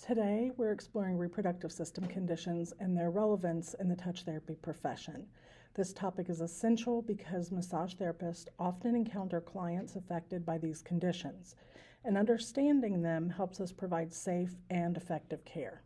Today, we're exploring reproductive system conditions and their relevance in the touch therapy profession. This topic is essential because massage therapists often encounter clients affected by these conditions, and understanding them helps us provide safe and effective care.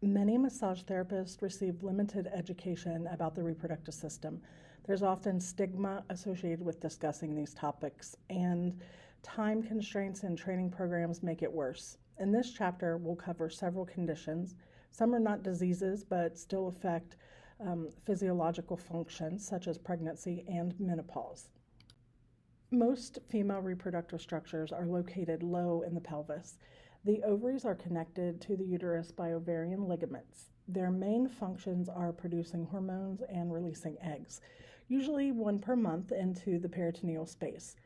Many massage therapists receive limited education about the reproductive system. There's often stigma associated with discussing these topics, and time constraints in training programs make it worse. In this chapter, we'll cover several conditions. Some are not diseases, but still affect physiological functions, such as pregnancy and menopause. Most female reproductive structures are located low in the pelvis. The ovaries are connected to the uterus by ovarian ligaments. Their main functions are producing hormones and releasing eggs, usually one per month into the peritoneal space.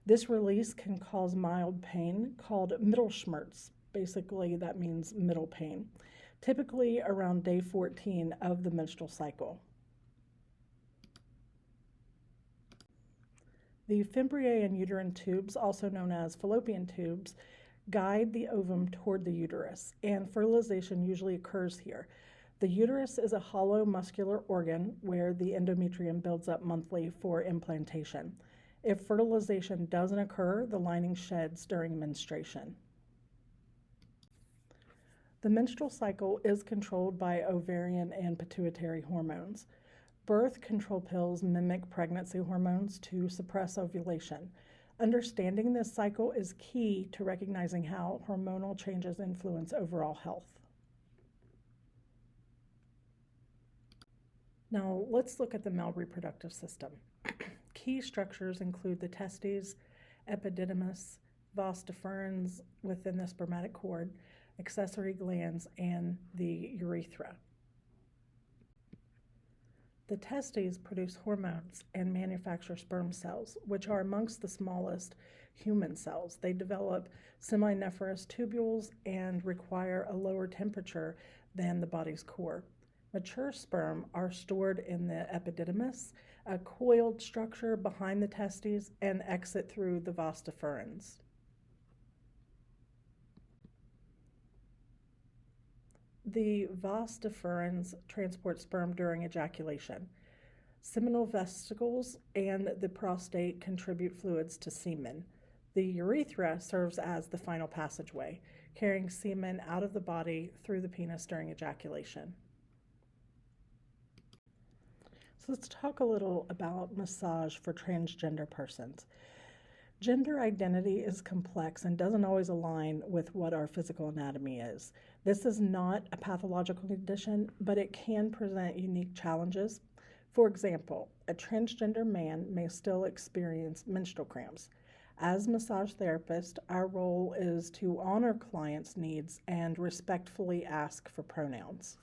This release can cause mild pain called Mittelschmerz. Basically, that means middle pain, typically around day 14 of the menstrual cycle. The fimbriae and uterine tubes, also known as fallopian tubes, guide the ovum toward the uterus, and fertilization usually occurs here. The uterus is a hollow muscular organ where the endometrium builds up monthly for implantation. If fertilization doesn't occur, the lining sheds during menstruation. The menstrual cycle is controlled by ovarian and pituitary hormones. Birth control pills mimic pregnancy hormones to suppress ovulation. Understanding this cycle is key to recognizing how hormonal changes influence overall health. Now, let's look at the male reproductive system. Key structures include the testes, epididymis, vas deferens within the spermatic cord, accessory glands, and the urethra. The testes produce hormones and manufacture sperm cells, which are amongst the smallest human cells. They develop seminiferous tubules and require a lower temperature than the body's core. Mature sperm are stored in the epididymis, a coiled structure behind the testes, and exit through the vas deferens. The vas deferens transport sperm during ejaculation. Seminal vesicles and the prostate contribute fluids to semen. The urethra serves as the final passageway, carrying semen out of the body through the penis during ejaculation. So let's talk a little about massage for transgender persons. Gender identity is complex and doesn't always align with what our physical anatomy is. This is not a pathological condition, but it can present unique challenges. For example, a transgender man may still experience menstrual cramps. As massage therapists, our role is to honor clients' needs and respectfully ask for pronouns.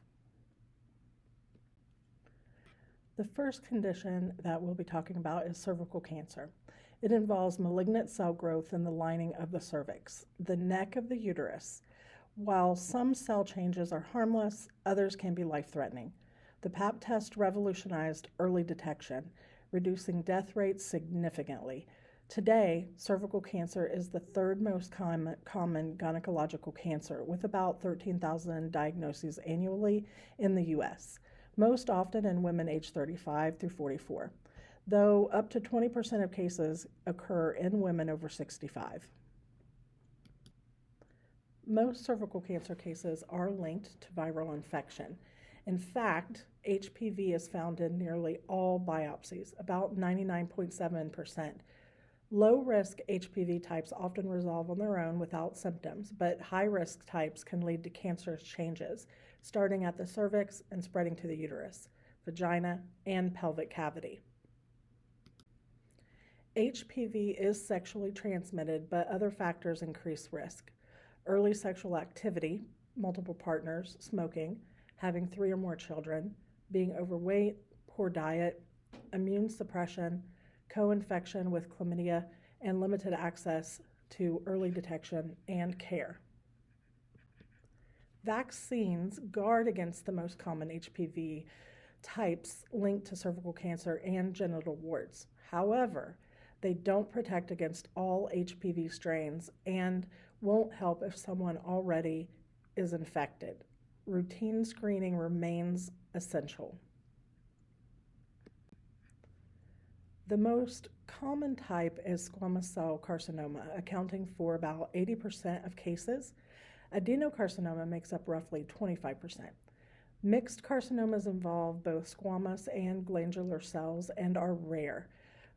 The first condition that we'll be talking about is cervical cancer. It involves malignant cell growth in the lining of the cervix, the neck of the uterus. While some cell changes are harmless, others can be life-threatening. The Pap test revolutionized early detection, reducing death rates significantly. Today, cervical cancer is the third most common gynecological cancer, with about 13,000 diagnoses annually in the U.S., most often in women aged 35 through 44, though up to 20% of cases occur in women over 65. Most cervical cancer cases are linked to viral infection. In fact, HPV is found in nearly all biopsies, about 99.7%. Low-risk HPV types often resolve on their own without symptoms, but high-risk types can lead to cancerous changes, starting at the cervix and spreading to the uterus, vagina, and pelvic cavity. HPV is sexually transmitted, but other factors increase risk. Early sexual activity, multiple partners, smoking, having 3 or more children, being overweight, poor diet, immune suppression, co-infection with chlamydia, and limited access to early detection and care. Vaccines guard against the most common HPV types linked to cervical cancer and genital warts. However, they don't protect against all HPV strains and won't help if someone already is infected. Routine screening remains essential. The most common type is squamous cell carcinoma, accounting for about 80% of cases. Adenocarcinoma makes up roughly 25%. Mixed carcinomas involve both squamous and glandular cells and are rare.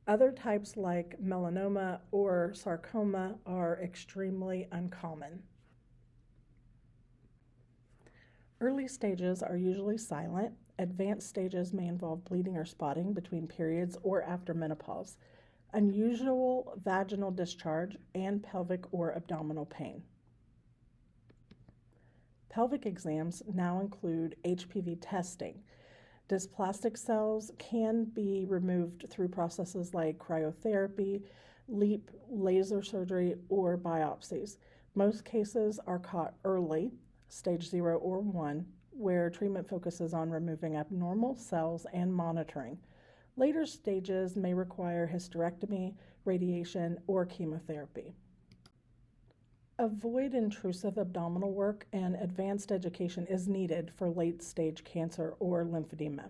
Other types like melanoma or sarcoma are extremely uncommon. Early stages are usually silent. Advanced stages may involve bleeding or spotting between periods or after menopause, unusual vaginal discharge, and pelvic or abdominal pain. Pelvic exams now include HPV testing. Dysplastic cells can be removed through processes like cryotherapy, LEEP, laser surgery, or biopsies. Most cases are caught early, stage 0 or 1, where treatment focuses on removing abnormal cells and monitoring. Later stages may require hysterectomy, radiation, or chemotherapy. Avoid intrusive abdominal work, and advanced education is needed for late-stage cancer or lymphedema.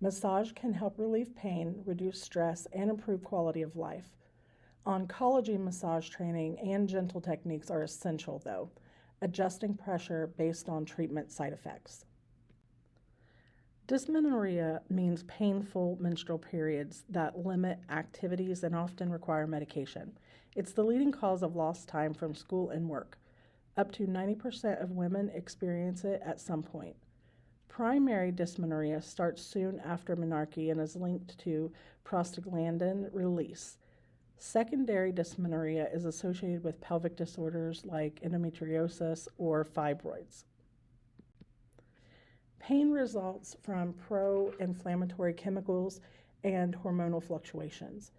Massage can help relieve pain, reduce stress, and improve quality of life. Oncology massage training and gentle techniques are essential, though, adjusting pressure based on treatment side effects. Dysmenorrhea means painful menstrual periods that limit activities and often require medication. It's the leading cause of lost time from school and work. Up to 90% of women experience it at some point. Primary dysmenorrhea starts soon after menarche and is linked to prostaglandin release. Secondary dysmenorrhea is associated with pelvic disorders like endometriosis or fibroids. Pain results from pro-inflammatory chemicals and hormonal fluctuations.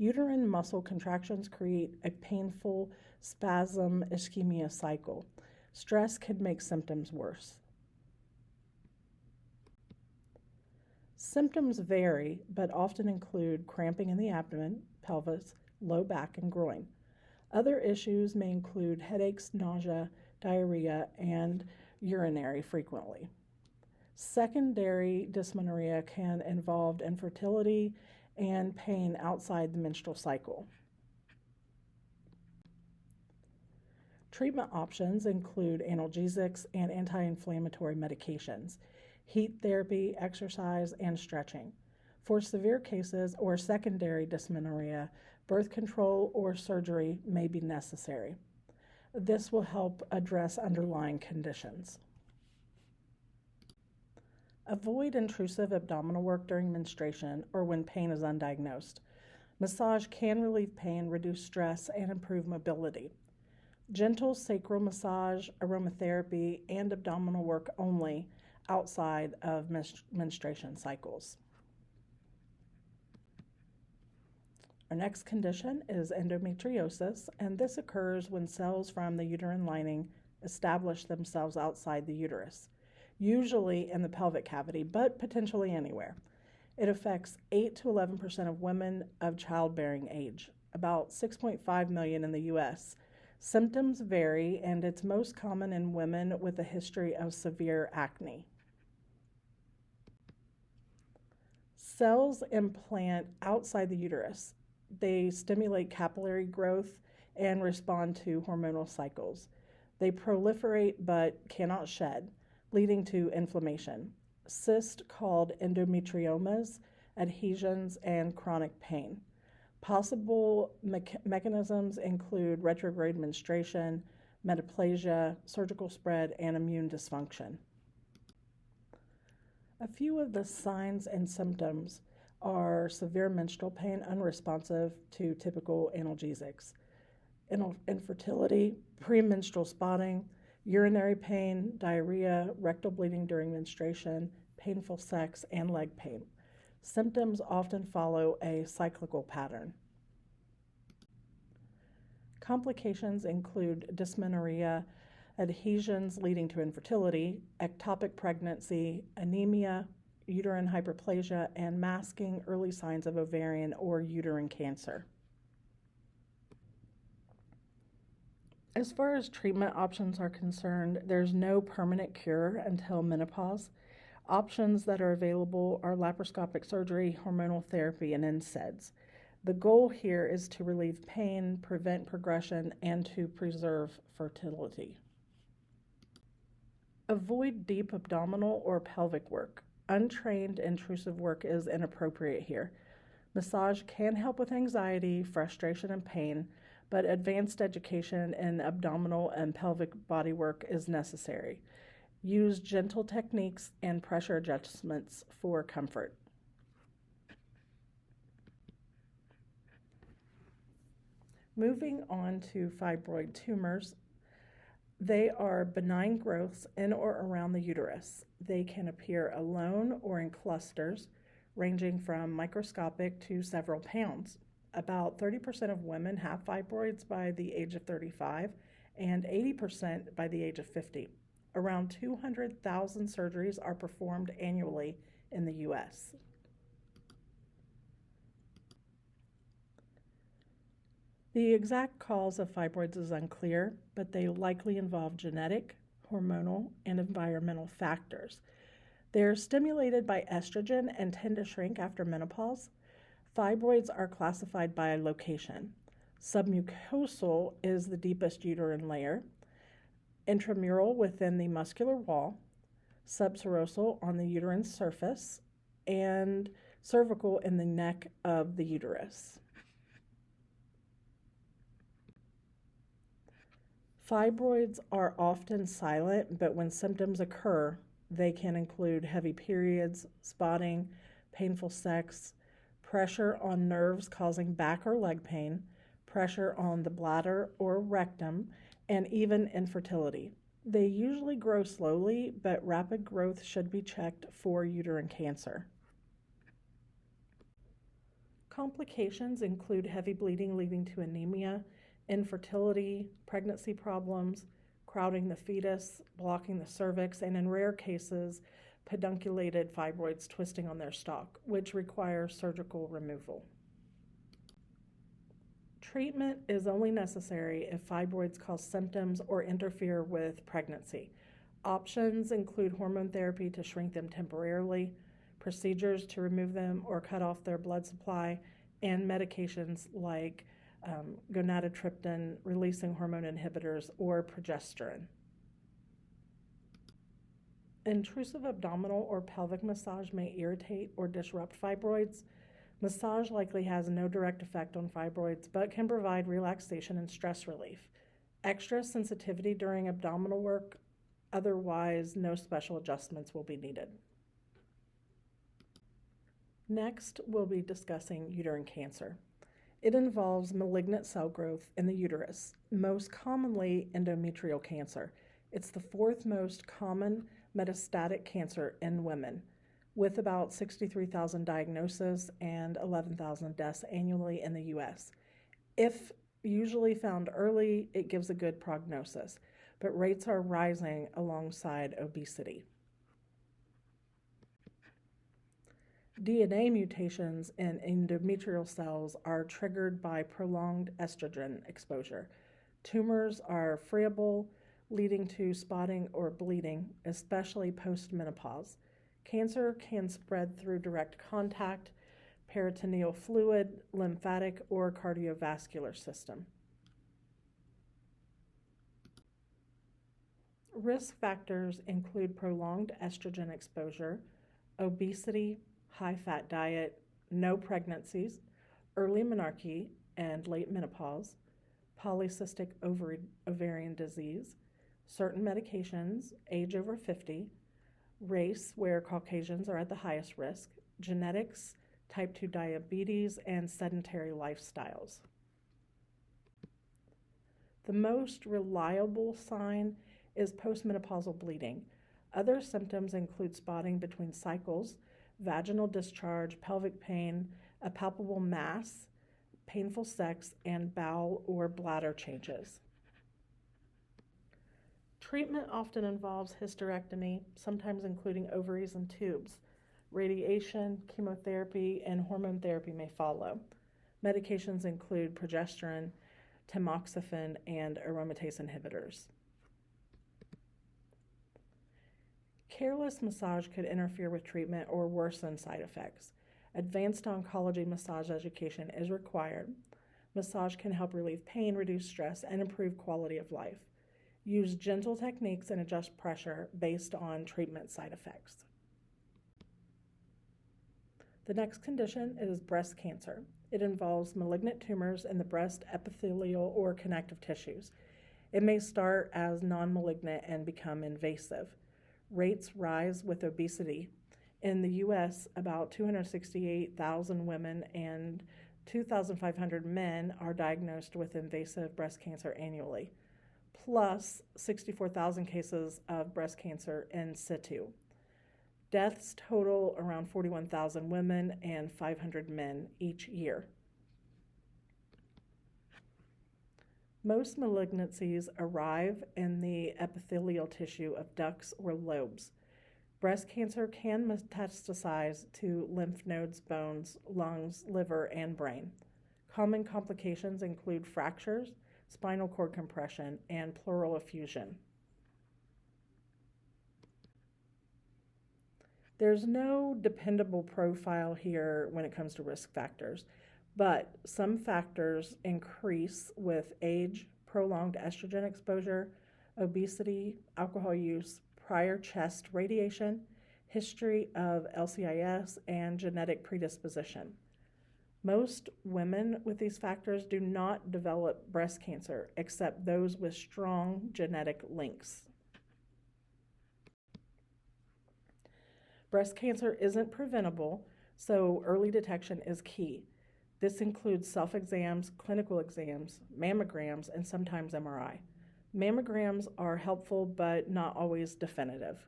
Uterine muscle contractions create a painful spasm ischemia cycle. Stress can make symptoms worse. Symptoms vary, but often include cramping in the abdomen, pelvis, low back, and groin. Other issues may include headaches, nausea, diarrhea, and urinary frequently. Secondary dysmenorrhea can involve infertility and pain outside the menstrual cycle. Treatment options include analgesics and anti-inflammatory medications, heat therapy, exercise, and stretching. For severe cases or secondary dysmenorrhea, birth control or surgery may be necessary. This will help address underlying conditions. Avoid intrusive abdominal work during menstruation or when pain is undiagnosed. Massage can relieve pain, reduce stress, and improve mobility. Gentle sacral massage, aromatherapy, and abdominal work only outside of menstruation cycles. Our next condition is endometriosis, and this occurs when cells from the uterine lining establish themselves outside the uterus, usually in the pelvic cavity, but potentially anywhere. It affects 8 to 11% of women of childbearing age, about 6.5 million in the U.S. Symptoms vary, and it's most common in women with a history of severe acne. Cells implant outside the uterus. They stimulate capillary growth and respond to hormonal cycles. They proliferate but cannot shed, leading to inflammation, cysts called endometriomas, adhesions, and chronic pain. Possible mechanisms include retrograde menstruation, metaplasia, surgical spread, and immune dysfunction. A few of the signs and symptoms are severe menstrual pain unresponsive to typical analgesics, infertility, premenstrual spotting, urinary pain, diarrhea, rectal bleeding during menstruation, painful sex, and leg pain. Symptoms often follow a cyclical pattern. Complications include dysmenorrhea, adhesions leading to infertility, ectopic pregnancy, anemia, uterine hyperplasia, and masking early signs of ovarian or uterine cancer. As far as treatment options are concerned, there's no permanent cure until menopause. Options that are available are laparoscopic surgery, hormonal therapy, and NSAIDs. The goal here is to relieve pain, prevent progression, and to preserve fertility. Avoid deep abdominal or pelvic work. Untrained, intrusive work is inappropriate here. Massage can help with anxiety, frustration, and pain, but advanced education in abdominal and pelvic body work is necessary. Use gentle techniques and pressure adjustments for comfort. Moving on to fibroid tumors, they are benign growths in or around the uterus. They can appear alone or in clusters, ranging from microscopic to several pounds. About 30% of women have fibroids by the age of 35 and 80% by the age of 50. Around 200,000 surgeries are performed annually in the U.S. The exact cause of fibroids is unclear, but they likely involve genetic, hormonal, and environmental factors. They're stimulated by estrogen and tend to shrink after menopause. Fibroids are classified by location. Submucosal is the deepest uterine layer, intramural within the muscular wall, subserosal on the uterine surface, and cervical in the neck of the uterus. Fibroids are often silent, but when symptoms occur, they can include heavy periods, spotting, painful sex, pressure on nerves causing back or leg pain, pressure on the bladder or rectum, and even infertility. They usually grow slowly, but rapid growth should be checked for uterine cancer. Complications include heavy bleeding leading to anemia, infertility, pregnancy problems, crowding the fetus, blocking the cervix, and in rare cases, pedunculated fibroids twisting on their stalk, which require surgical removal. Treatment is only necessary if fibroids cause symptoms or interfere with pregnancy. Options include hormone therapy to shrink them temporarily, procedures to remove them or cut off their blood supply, and medications like gonadotropin, releasing hormone inhibitors, or progesterone. Intrusive abdominal or pelvic massage may irritate or disrupt fibroids. Massage likely has no direct effect on fibroids, but can provide relaxation and stress relief. Extra sensitivity during abdominal work, otherwise no special adjustments will be needed. Next, we'll be discussing uterine cancer. It involves malignant cell growth in the uterus, most commonly endometrial cancer. It's the fourth most common metastatic cancer in women, with about 63,000 diagnoses and 11,000 deaths annually in the U.S. If usually found early, it gives a good prognosis, but rates are rising alongside obesity. DNA mutations in endometrial cells are triggered by prolonged estrogen exposure. Tumors are friable, leading to spotting or bleeding, especially post-menopause. Cancer can spread through direct contact, peritoneal fluid, lymphatic, or cardiovascular system. Risk factors include prolonged estrogen exposure, obesity, high-fat diet, no pregnancies, early menarche and late menopause, polycystic ovarian disease, certain medications, age over 50, race where Caucasians are at the highest risk, genetics, type 2 diabetes, and sedentary lifestyles. The most reliable sign is postmenopausal bleeding. Other symptoms include spotting between cycles, vaginal discharge, pelvic pain, a palpable mass, painful sex, and bowel or bladder changes. Treatment often involves hysterectomy, sometimes including ovaries and tubes. Radiation, chemotherapy, and hormone therapy may follow. Medications include progesterone, tamoxifen, and aromatase inhibitors. Careless massage could interfere with treatment or worsen side effects. Advanced oncology massage education is required. Massage can help relieve pain, reduce stress, and improve quality of life. Use gentle techniques and adjust pressure based on treatment side effects. The next condition is breast cancer. It involves malignant tumors in the breast epithelial or connective tissues. It may start as non-malignant and become invasive. Rates rise with obesity. In the U.S., about 268,000 women and 2,500 men are diagnosed with invasive breast cancer annually, plus 64,000 cases of breast cancer in situ. Deaths total around 41,000 women and 500 men each year. Most malignancies arrive in the epithelial tissue of ducts or lobes. Breast cancer can metastasize to lymph nodes, bones, lungs, liver, and brain. Common complications include fractures, spinal cord compression, and pleural effusion. There's no dependable profile here when it comes to risk factors, but some factors increase with age, prolonged estrogen exposure, obesity, alcohol use, prior chest radiation, history of LCIS, and genetic predisposition. Most women with these factors do not develop breast cancer, except those with strong genetic links. Breast cancer isn't preventable, so early detection is key. This includes self-exams, clinical exams, mammograms, and sometimes MRI. Mammograms are helpful but not always definitive.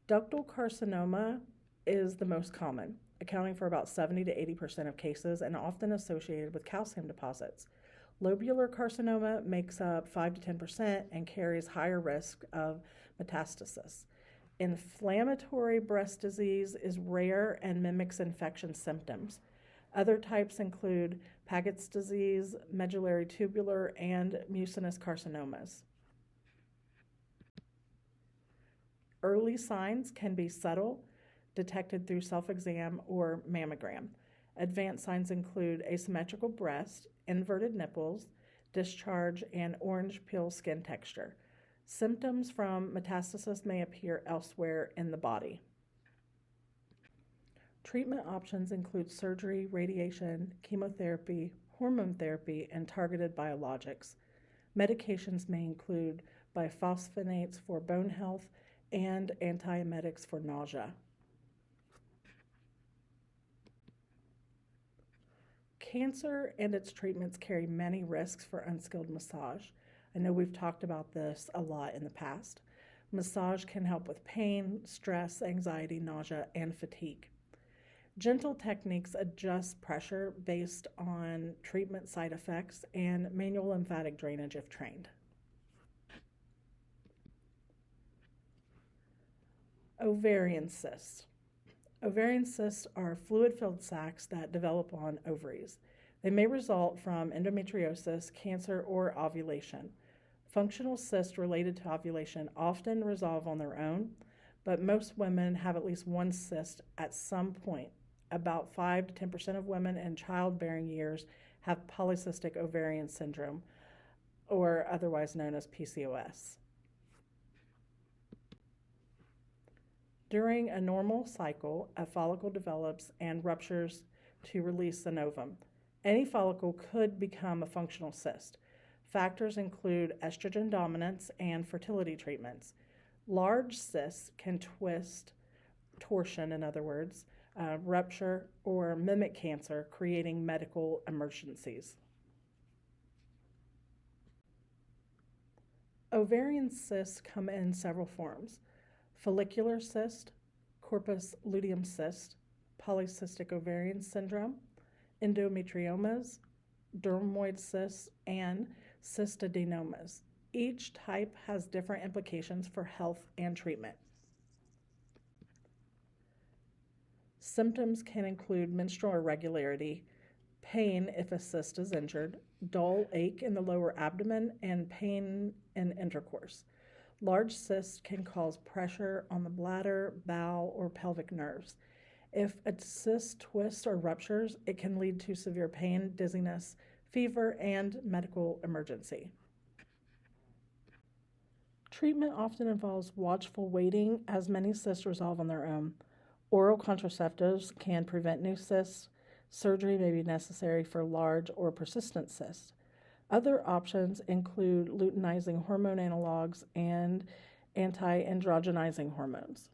Ductal carcinoma is the most common, accounting for about 70 to 80% of cases and often associated with calcium deposits. Lobular carcinoma makes up 5 to 10% and carries higher risk of metastasis. Inflammatory breast disease is rare and mimics infection symptoms. Other types include Paget's disease, medullary tubular, and mucinous carcinomas. Early signs can be subtle, detected through self-exam or mammogram. Advanced signs include asymmetrical breast, inverted nipples, discharge, and orange peel skin texture. Symptoms from metastasis may appear elsewhere in the body. Treatment options include surgery, radiation, chemotherapy, hormone therapy, and targeted biologics. Medications may include bisphosphonates for bone health and antiemetics for nausea. Cancer and its treatments carry many risks for unskilled massage. I know we've talked about this a lot in the past. Massage can help with pain, stress, anxiety, nausea, and fatigue. Gentle techniques adjust pressure based on treatment side effects and manual lymphatic drainage if trained. Ovarian cysts. Ovarian cysts are fluid-filled sacs that develop on ovaries. They may result from endometriosis, cancer, or ovulation. Functional cysts related to ovulation often resolve on their own, but most women have at least one cyst at some point. About 5 to 10% of women in childbearing years have polycystic ovarian syndrome, or otherwise known as PCOS. During a normal cycle, a follicle develops and ruptures to release the ovum. Any follicle could become a functional cyst. Factors include estrogen dominance and fertility treatments. Large cysts can torsion in other words, rupture, or mimic cancer, creating medical emergencies. Ovarian cysts come in several forms: follicular cyst, corpus luteum cyst, polycystic ovarian syndrome, endometriomas, dermoid cysts, and cystadenomas. Each type has different implications for health and treatment. Symptoms can include menstrual irregularity, pain if a cyst is injured, dull ache in the lower abdomen, and pain in intercourse. Large cysts can cause pressure on the bladder, bowel, or pelvic nerves. If a cyst twists or ruptures, it can lead to severe pain, dizziness, fever, and medical emergency. Treatment often involves watchful waiting as many cysts resolve on their own. Oral contraceptives can prevent new cysts. Surgery may be necessary for large or persistent cysts. Other options include luteinizing hormone analogs and anti-androgenizing hormones.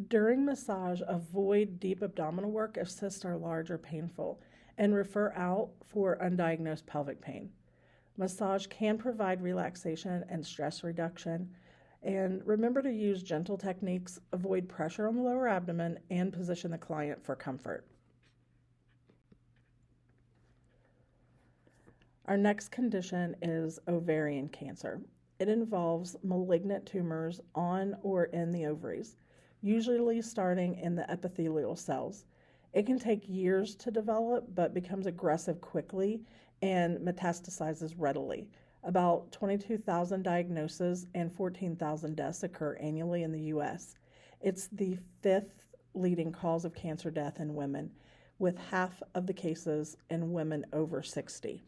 During massage, avoid deep abdominal work if cysts are large or painful, and refer out for undiagnosed pelvic pain. Massage can provide relaxation and stress reduction, and remember to use gentle techniques, avoid pressure on the lower abdomen, and position the client for comfort. Our next condition is ovarian cancer. It involves malignant tumors on or in the ovaries, usually starting in the epithelial cells. It can take years to develop, but becomes aggressive quickly and metastasizes readily. About 22,000 diagnoses and 14,000 deaths occur annually in the U.S. It's the fifth leading cause of cancer death in women, with half of the cases in women over 60.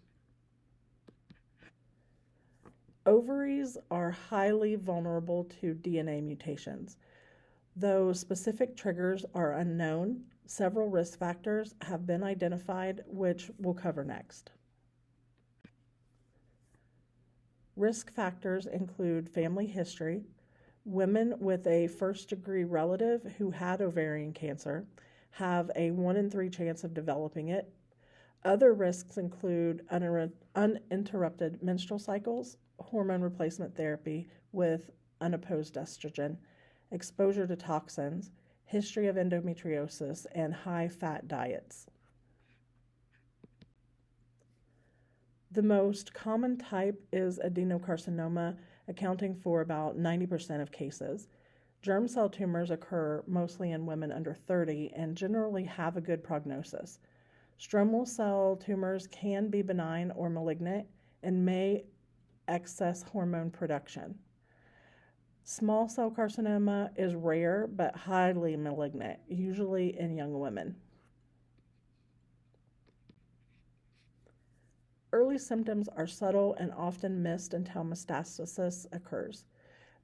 Ovaries are highly vulnerable to DNA mutations. Though specific triggers are unknown, several risk factors have been identified, which we'll cover next. Risk factors include family history, women with a first-degree relative who had ovarian cancer have a 1 in 3 chance of developing it. Other risks include uninterrupted menstrual cycles, hormone replacement therapy with unopposed estrogen, exposure to toxins, history of endometriosis, and high-fat diets. The most common type is adenocarcinoma, accounting for about 90% of cases. Germ cell tumors occur mostly in women under 30 and generally have a good prognosis. Stromal cell tumors can be benign or malignant and may excess hormone production. Small cell carcinoma is rare but highly malignant, usually in young women. Early symptoms are subtle and often missed until metastasis occurs.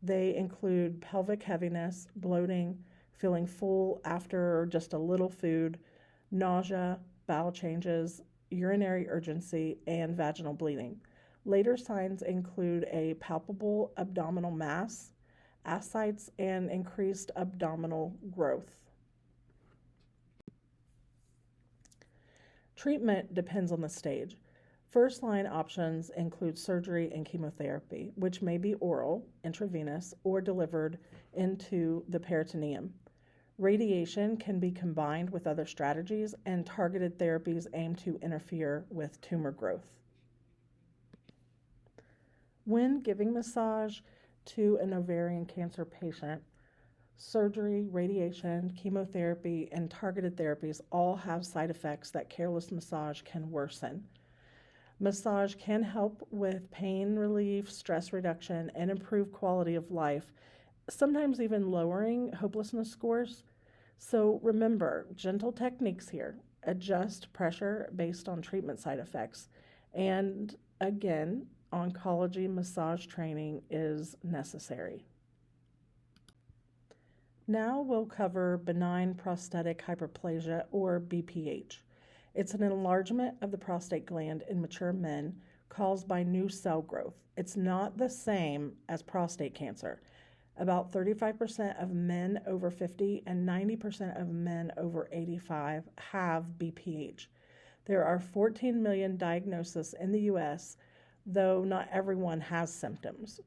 They include pelvic heaviness, bloating, feeling full after just a little food, nausea, bowel changes, urinary urgency, and vaginal bleeding. Later signs include a palpable abdominal mass, ascites, and increased abdominal growth. Treatment depends on the stage. First-line options include surgery and chemotherapy, which may be oral, intravenous, or delivered into the peritoneum. Radiation can be combined with other strategies, and targeted therapies aim to interfere with tumor growth. When giving massage to an ovarian cancer patient, surgery, radiation, chemotherapy, and targeted therapies all have side effects that careless massage can worsen. Massage can help with pain relief, stress reduction, and improve quality of life, sometimes even lowering hopelessness scores. So remember, gentle techniques here. Adjust pressure based on treatment side effects. And again, oncology massage training is necessary. Now we'll cover benign prostatic hyperplasia, or BPH. It's an enlargement of the prostate gland in mature men caused by new cell growth. It's not the same as prostate cancer. About 35% of men over 50 and 90% of men over 85 have BPH. There are 14 million diagnoses in the U.S., though not everyone has symptoms.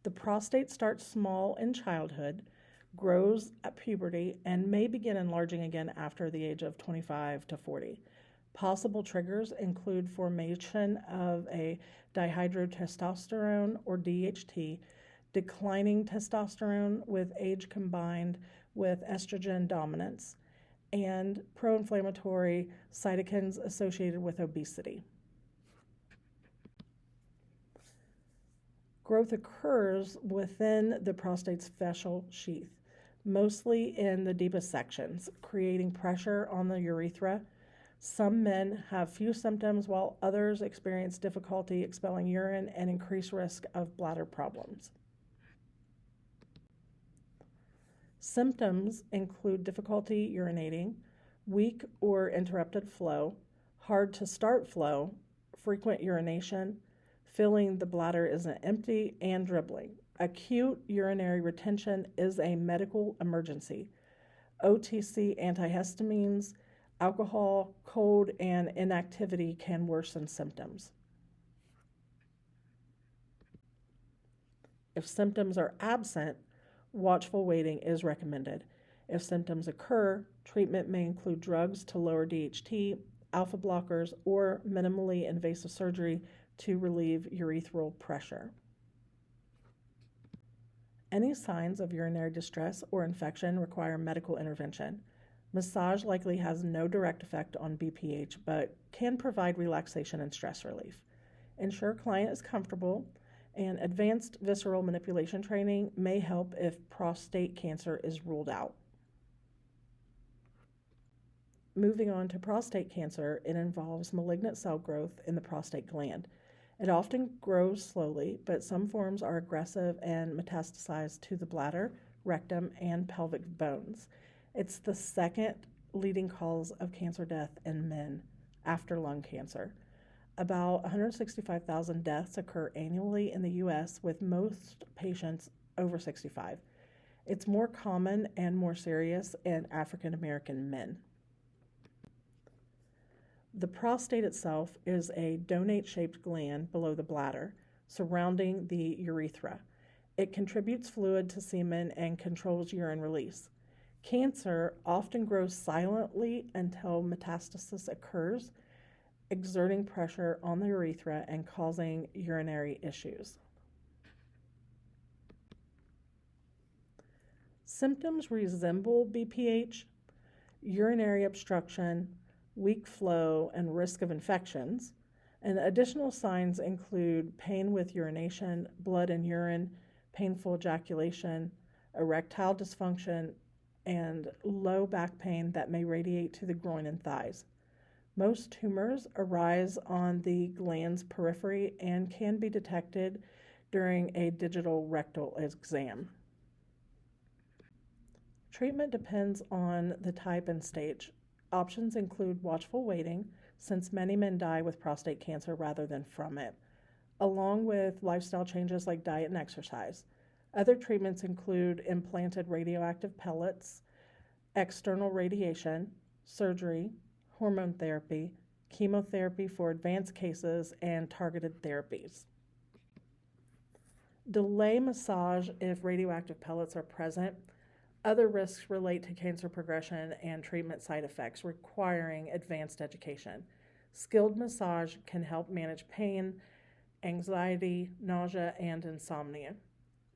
The prostate starts small in childhood, grows at puberty, and may begin enlarging again after the age of 25 to 40. Possible triggers include formation of a dihydrotestosterone, or DHT, declining testosterone with age combined with estrogen dominance, and pro-inflammatory cytokines associated with obesity. Growth occurs within the prostate's fascial sheath, mostly in the deepest sections, creating pressure on the urethra. Some men have few symptoms, while others experience difficulty expelling urine and increased risk of bladder problems. Symptoms include difficulty urinating, weak or interrupted flow, hard to start flow, frequent urination, feeling the bladder isn't empty, and dribbling. Acute urinary retention is a medical emergency. OTC antihistamines, alcohol, cold, and inactivity can worsen symptoms. If symptoms are absent, watchful waiting is recommended. If symptoms occur, treatment may include drugs to lower DHT, alpha blockers, or minimally invasive surgery to relieve urethral pressure. Any signs of urinary distress or infection require medical intervention. Massage likely has no direct effect on BPH, but can provide relaxation and stress relief. Ensure client is comfortable, and advanced visceral manipulation training may help if prostate cancer is ruled out. Moving on to prostate cancer, it involves malignant cell growth in the prostate gland. It often grows slowly, but some forms are aggressive and metastasize to the bladder, rectum, and pelvic bones. It's the second leading cause of cancer death in men after lung cancer. About 165,000 deaths occur annually in the U.S., with most patients over 65. It's more common and more serious in African American men. The prostate itself is a donate-shaped gland below the bladder, surrounding the urethra. It contributes fluid to semen and controls urine release. Cancer often grows silently until metastasis occurs, exerting pressure on the urethra and causing urinary issues. Symptoms resemble BPH, urinary obstruction, weak flow, and risk of infections. And additional signs include pain with urination, blood and urine, painful ejaculation, erectile dysfunction, and low back pain that may radiate to the groin and thighs. Most tumors arise on the gland's periphery and can be detected during a digital rectal exam. Treatment depends on the type and stage. Options include watchful waiting, since many men die with prostate cancer rather than from it, along with lifestyle changes like diet and exercise. Other treatments include implanted radioactive pellets, external radiation, surgery, hormone therapy, chemotherapy for advanced cases, and targeted therapies. Delay massage if radioactive pellets are present. Other risks relate to cancer progression and treatment side effects requiring advanced education. Skilled massage can help manage pain, anxiety, nausea, and insomnia.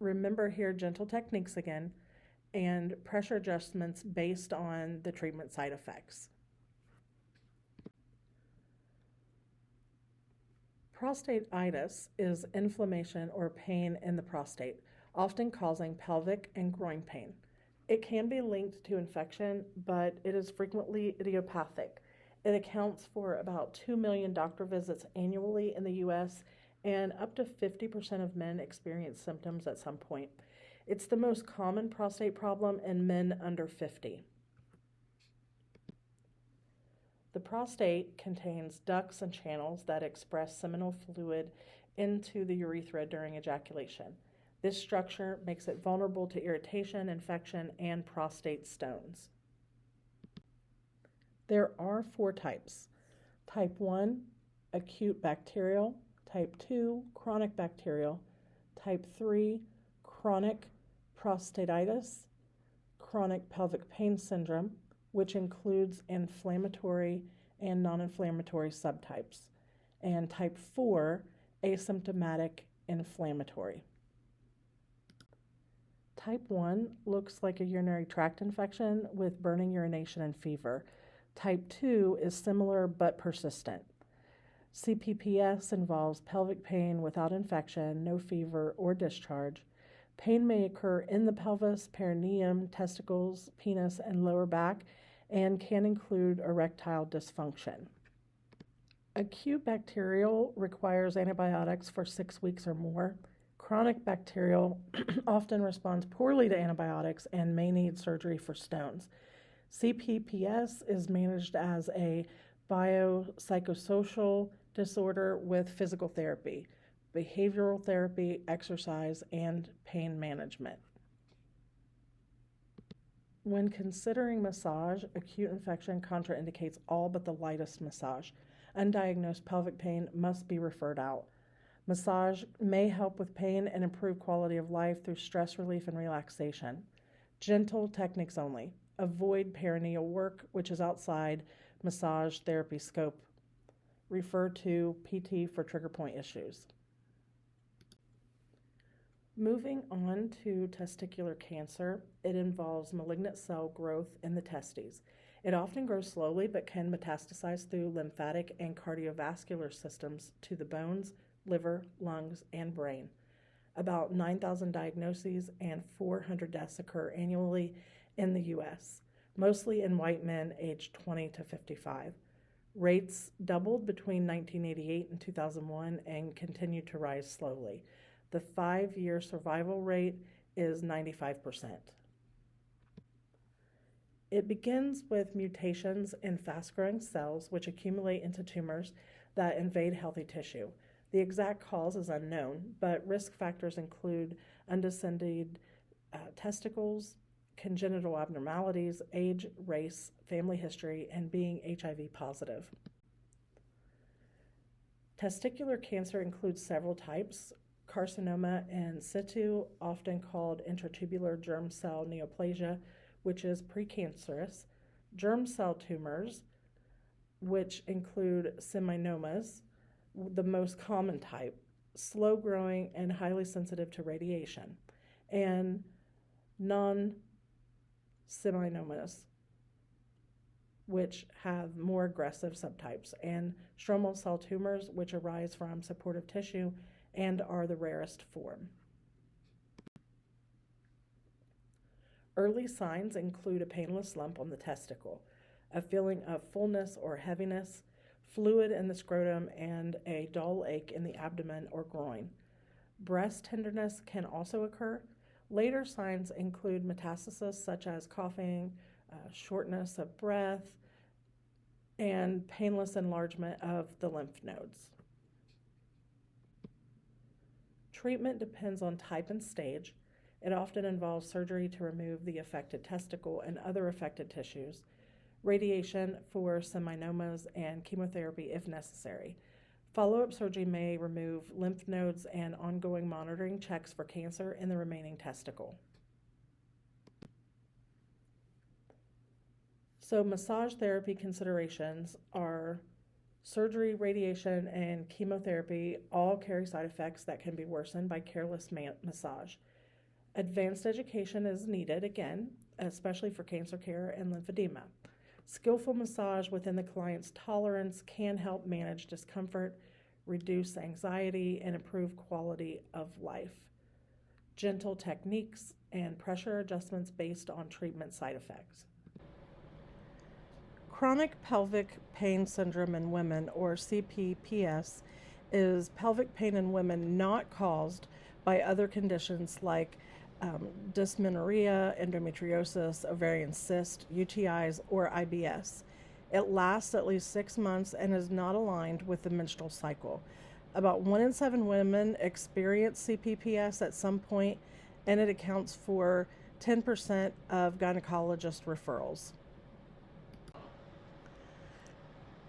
Remember here gentle techniques again and pressure adjustments based on the treatment side effects. Prostatitis is inflammation or pain in the prostate, often causing pelvic and groin pain. It can be linked to infection, but it is frequently idiopathic. It accounts for about 2 million doctor visits annually in the U.S., and up to 50% of men experience symptoms at some point. It's the most common prostate problem in men under 50. The prostate contains ducts and channels that express seminal fluid into the urethra during ejaculation. This structure makes it vulnerable to irritation, infection, and prostate stones. There are 4 types. Type 1, acute bacterial. Type 2, chronic bacterial. Type 3, chronic prostatitis. Chronic pelvic pain syndrome, which includes inflammatory and non-inflammatory subtypes. And type 4, asymptomatic inflammatory. Type 1 looks like a urinary tract infection with burning urination and fever. Type 2 is similar but persistent. CPPS involves pelvic pain without infection, no fever or discharge. Pain may occur in the pelvis, perineum, testicles, penis, and lower back, and can include erectile dysfunction. Acute bacterial requires antibiotics for 6 weeks or more. Chronic bacterial often responds poorly to antibiotics and may need surgery for stones. CPPS is managed as a biopsychosocial disorder with physical therapy, behavioral therapy, exercise, and pain management. When considering massage, acute infection contraindicates all but the lightest massage. Undiagnosed pelvic pain must be referred out. Massage may help with pain and improve quality of life through stress relief and relaxation. Gentle techniques only. Avoid perineal work, which is outside massage therapy scope. Refer to PT for trigger point issues. Moving on to testicular cancer, it involves malignant cell growth in the testes. It often grows slowly but can metastasize through lymphatic and cardiovascular systems to the bones, liver, lungs, and brain. About 9,000 diagnoses and 400 deaths occur annually in the U.S., mostly in white men aged 20 to 55. Rates doubled between 1988 and 2001 and continue to rise slowly. The 5-year survival rate is 95%. It begins with mutations in fast-growing cells which accumulate into tumors that invade healthy tissue. The exact cause is unknown, but risk factors include undescended testicles, congenital abnormalities, age, race, family history, and being HIV positive. Testicular cancer includes several types. Carcinoma in situ, often called intratubular germ cell neoplasia, which is precancerous. Germ cell tumors, which include seminomas, the most common type, slow growing and highly sensitive to radiation, and non-seminomas, which have more aggressive subtypes, and stromal cell tumors, which arise from supportive tissue and are the rarest form. Early signs include a painless lump on the testicle, a feeling of fullness or heaviness, fluid in the scrotum, and a dull ache in the abdomen or groin. Breast tenderness can also occur. Later signs include metastasis such as coughing, shortness of breath, and painless enlargement of the lymph nodes. Treatment depends on type and stage. It often involves surgery to remove the affected testicle and other affected tissues, radiation for seminomas, and chemotherapy if necessary. Follow-up surgery may remove lymph nodes and ongoing monitoring checks for cancer in the remaining testicle. So massage therapy considerations are surgery, radiation, and chemotherapy all carry side effects that can be worsened by careless massage. Advanced education is needed, again, especially for cancer care and lymphedema. Skillful massage within the client's tolerance can help manage discomfort, reduce anxiety, and improve quality of life. Gentle techniques and pressure adjustments based on treatment side effects. Chronic pelvic pain syndrome in women, or CPPS, is pelvic pain in women not caused by other conditions like dysmenorrhea, endometriosis, ovarian cyst, UTIs, or IBS. It lasts at least 6 months and is not aligned with the menstrual cycle. About 1 in 7 women experience CPPS at some point, and it accounts for 10% of gynecologist referrals.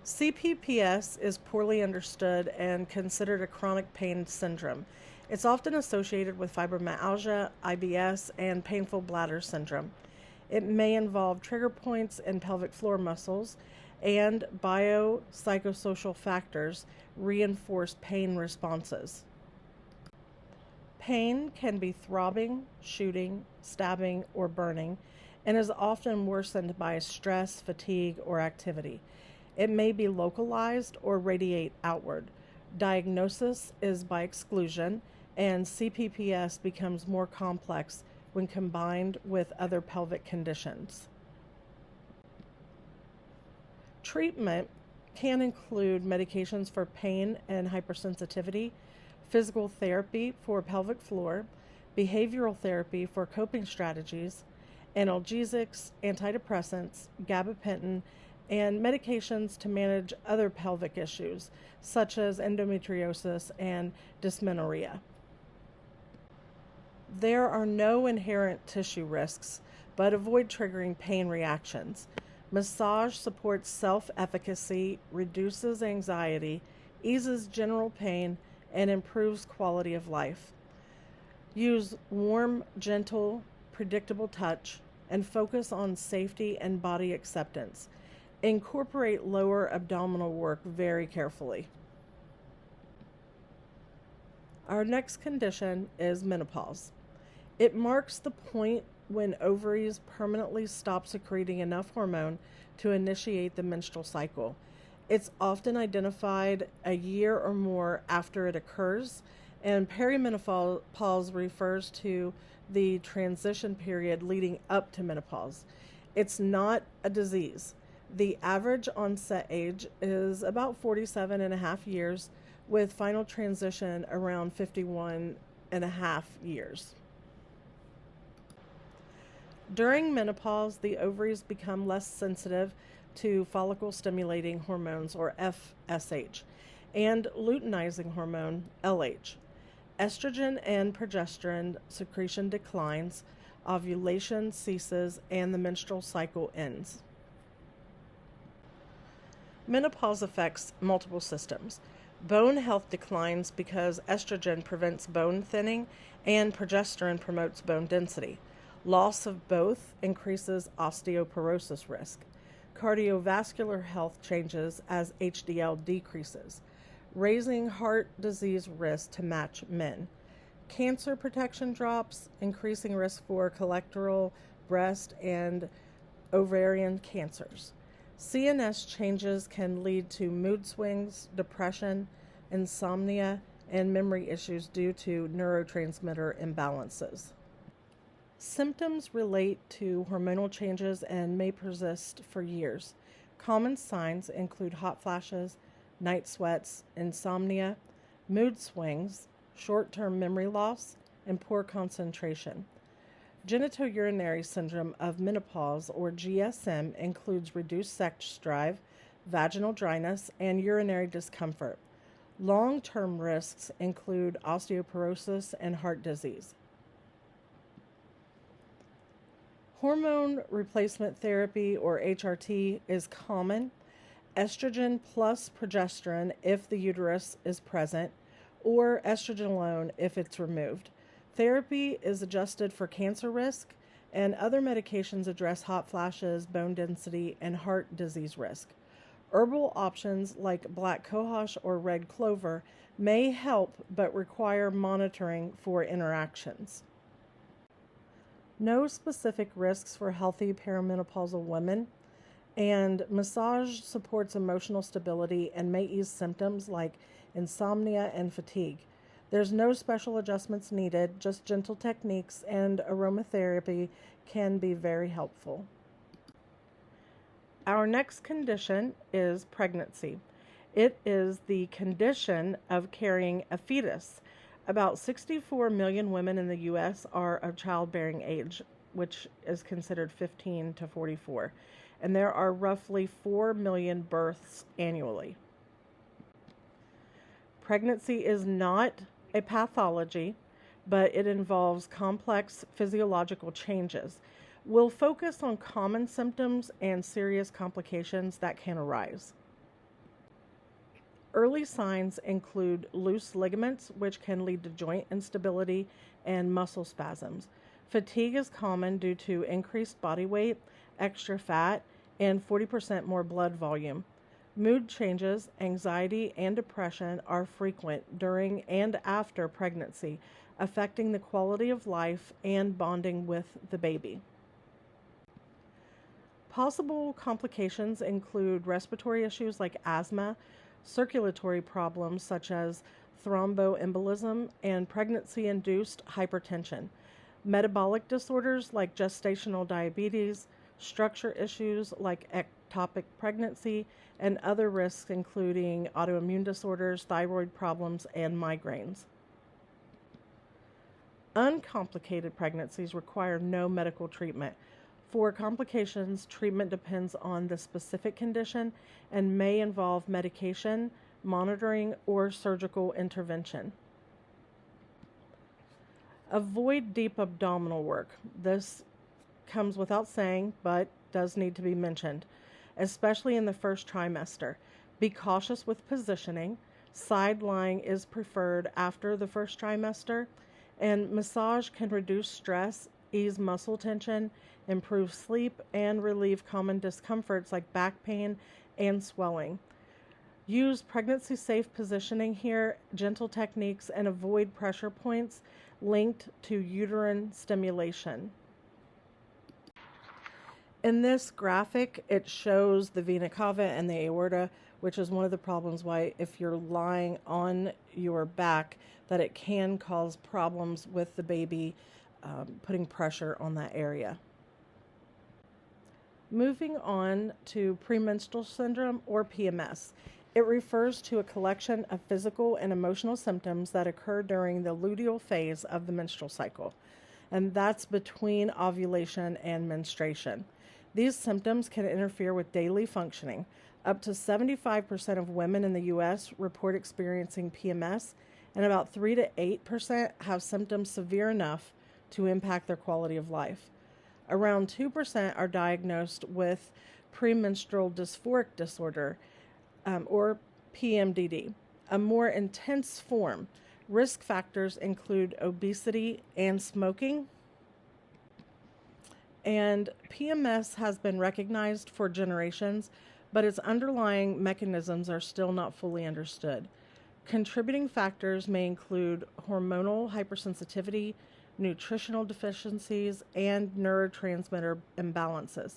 CPPS is poorly understood and considered a chronic pain syndrome. It's often associated with fibromyalgia, IBS, and painful bladder syndrome. It may involve trigger points in pelvic floor muscles, and biopsychosocial factors reinforce pain responses. Pain can be throbbing, shooting, stabbing, or burning, and is often worsened by stress, fatigue, or activity. It may be localized or radiate outward. Diagnosis is by exclusion, and CPPS becomes more complex when combined with other pelvic conditions. Treatment can include medications for pain and hypersensitivity, physical therapy for pelvic floor, behavioral therapy for coping strategies, analgesics, antidepressants, gabapentin, and medications to manage other pelvic issues such as endometriosis and dysmenorrhea. There are no inherent tissue risks, but avoid triggering pain reactions. Massage supports self-efficacy, reduces anxiety, eases general pain, and improves quality of life. Use warm, gentle, predictable touch and focus on safety and body acceptance. Incorporate lower abdominal work very carefully. Our next condition is menopause. It marks the point when ovaries permanently stop secreting enough hormone to initiate the menstrual cycle. It's often identified a year or more after it occurs, and perimenopause refers to the transition period leading up to menopause. It's not a disease. The average onset age is about 47 and a half years, with final transition around 51 and a half years. During menopause, the ovaries become less sensitive to follicle-stimulating hormones, or FSH, and luteinizing hormone, LH. Estrogen and progesterone secretion declines, ovulation ceases, and the menstrual cycle ends. Menopause affects multiple systems. Bone health declines because estrogen prevents bone thinning and progesterone promotes bone density. Loss of both increases osteoporosis risk. Cardiovascular health changes as HDL decreases, raising heart disease risk to match men. Cancer protection drops, increasing risk for colorectal, breast, and ovarian cancers. CNS changes can lead to mood swings, depression, insomnia, and memory issues due to neurotransmitter imbalances. Symptoms relate to hormonal changes and may persist for years. Common signs include hot flashes, night sweats, insomnia, mood swings, short-term memory loss, and poor concentration. Genitourinary syndrome of menopause, or GSM, includes reduced sex drive, vaginal dryness, and urinary discomfort. Long-term risks include osteoporosis and heart disease. Hormone replacement therapy, or HRT, is common. Estrogen plus progesterone if the uterus is present, or estrogen alone if it's removed. Therapy is adjusted for cancer risk, and other medications address hot flashes, bone density, and heart disease risk. Herbal options like black cohosh or red clover may help but require monitoring for interactions. No specific risks for healthy perimenopausal women, and massage supports emotional stability and may ease symptoms like insomnia and fatigue. There's no special adjustments needed, just gentle techniques, and aromatherapy can be very helpful. Our next condition is pregnancy. It is the condition of carrying a fetus. About 64 million women in the U.S. are of childbearing age, which is considered 15 to 44, and there are roughly 4 million births annually. Pregnancy is not a pathology, but it involves complex physiological changes. We'll focus on common symptoms and serious complications that can arise. Early signs include loose ligaments, which can lead to joint instability and muscle spasms. Fatigue is common due to increased body weight, extra fat, and 40% more blood volume. Mood changes, anxiety, and depression are frequent during and after pregnancy, affecting the quality of life and bonding with the baby. Possible complications include respiratory issues like asthma, circulatory problems such as thromboembolism, and pregnancy-induced hypertension, metabolic disorders like gestational diabetes, structure issues like ectopic pregnancy, and other risks including autoimmune disorders, thyroid problems, and migraines. Uncomplicated pregnancies require no medical treatment. For complications, treatment depends on the specific condition and may involve medication, monitoring, or surgical intervention. Avoid deep abdominal work. This comes without saying, but does need to be mentioned, especially in the first trimester. Be cautious with positioning. Side lying is preferred after the first trimester, and massage can reduce stress, ease muscle tension, improve sleep, and relieve common discomforts like back pain and swelling. Use pregnancy-safe positioning here, gentle techniques, and avoid pressure points linked to uterine stimulation. In this graphic, it shows the vena cava and the aorta, which is one of the problems why if you're lying on your back, that it can cause problems with the baby putting pressure on that area. Moving on to premenstrual syndrome, or PMS. It refers to a collection of physical and emotional symptoms that occur during the luteal phase of the menstrual cycle, and that's between ovulation and menstruation. These symptoms can interfere with daily functioning. Up to 75% of women in the U.S. report experiencing PMS, and about 3 to 8% have symptoms severe enough to impact their quality of life. Around 2% are diagnosed with premenstrual dysphoric disorder, or PMDD, a more intense form. Risk factors include obesity and smoking. And PMS has been recognized for generations, but its underlying mechanisms are still not fully understood. Contributing factors may include hormonal hypersensitivity, nutritional deficiencies, and neurotransmitter imbalances.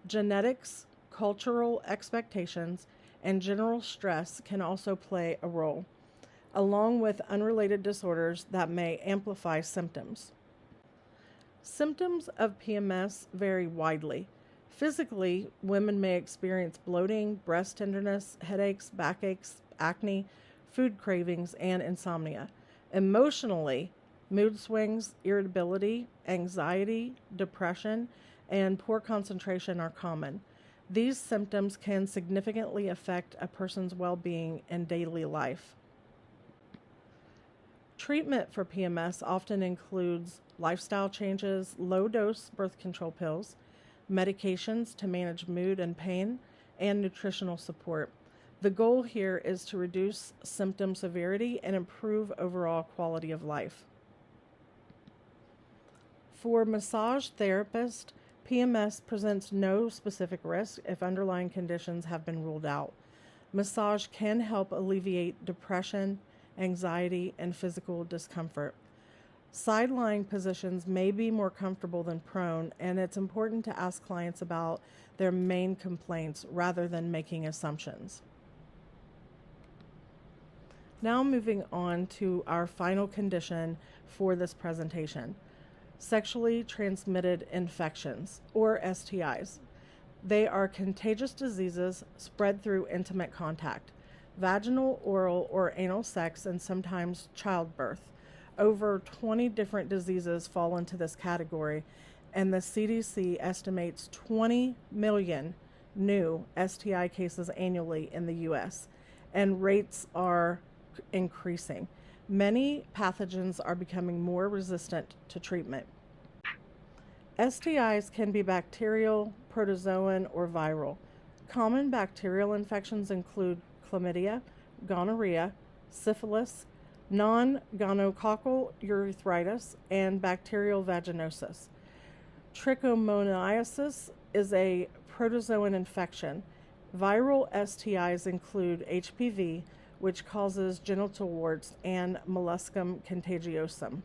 Genetics, cultural expectations, and general stress can also play a role, along with unrelated disorders that may amplify symptoms. Symptoms of PMS vary widely. Physically, women may experience bloating, breast tenderness, headaches, backaches, acne, food cravings, and insomnia. Emotionally, mood swings, irritability, anxiety, depression, and poor concentration are common. These symptoms can significantly affect a person's well-being and daily life. Treatment for PMS often includes lifestyle changes, low-dose birth control pills, medications to manage mood and pain, and nutritional support. The goal here is to reduce symptom severity and improve overall quality of life. For massage therapists, PMS presents no specific risk if underlying conditions have been ruled out. Massage can help alleviate depression, anxiety, and physical discomfort. Side-lying positions may be more comfortable than prone, and it's important to ask clients about their main complaints rather than making assumptions. Now moving on to our final condition for this presentation, sexually transmitted infections, or STIs. They are contagious diseases spread through intimate contact, vaginal, oral, or anal sex, and sometimes childbirth. Over 20 different diseases fall into this category, and the CDC estimates 20 million new STI cases annually in the U.S., and rates are increasing. Many pathogens are becoming more resistant to treatment. STIs can be bacterial, protozoan, or viral. Common bacterial infections include chlamydia, gonorrhea, syphilis, non-gonococcal urethritis, and bacterial vaginosis. Trichomoniasis is a protozoan infection. Viral STIs include HPV, which causes genital warts, and molluscum contagiosum.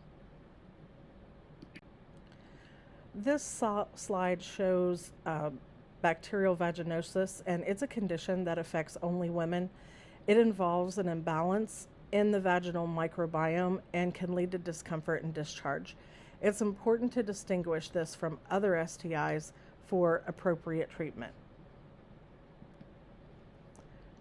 This slide shows bacterial vaginosis, and it's a condition that affects only women. It involves an imbalance in the vaginal microbiome and can lead to discomfort and discharge. It's important to distinguish this from other STIs for appropriate treatment.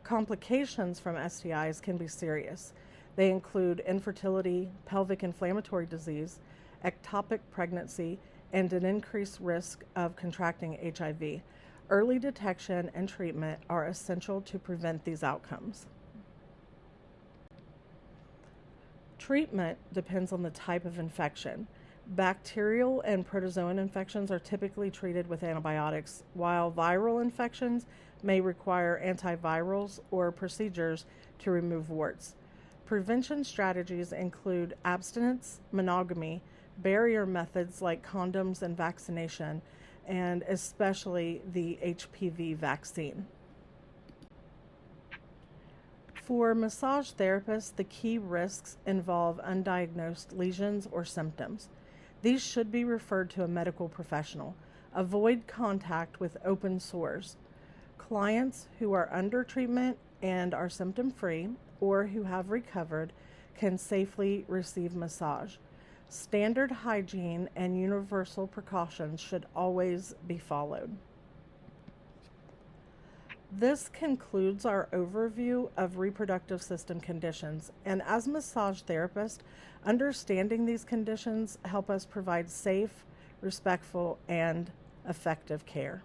Complications from STIs can be serious. They include infertility, pelvic inflammatory disease, ectopic pregnancy, and an increased risk of contracting HIV. Early detection and treatment are essential to prevent these outcomes. Treatment depends on the type of infection. Bacterial and protozoan infections are typically treated with antibiotics, while viral infections may require antivirals or procedures to remove warts. Prevention strategies include abstinence, monogamy, barrier methods like condoms and vaccination, and especially the HPV vaccine. For massage therapists, the key risks involve undiagnosed lesions or symptoms. These should be referred to a medical professional. Avoid contact with open sores. Clients who are under treatment and are symptom-free or who have recovered can safely receive massage. Standard hygiene and universal precautions should always be followed. This concludes our overview of reproductive system conditions, and as massage therapists, understanding these conditions help us provide safe, respectful, and effective care.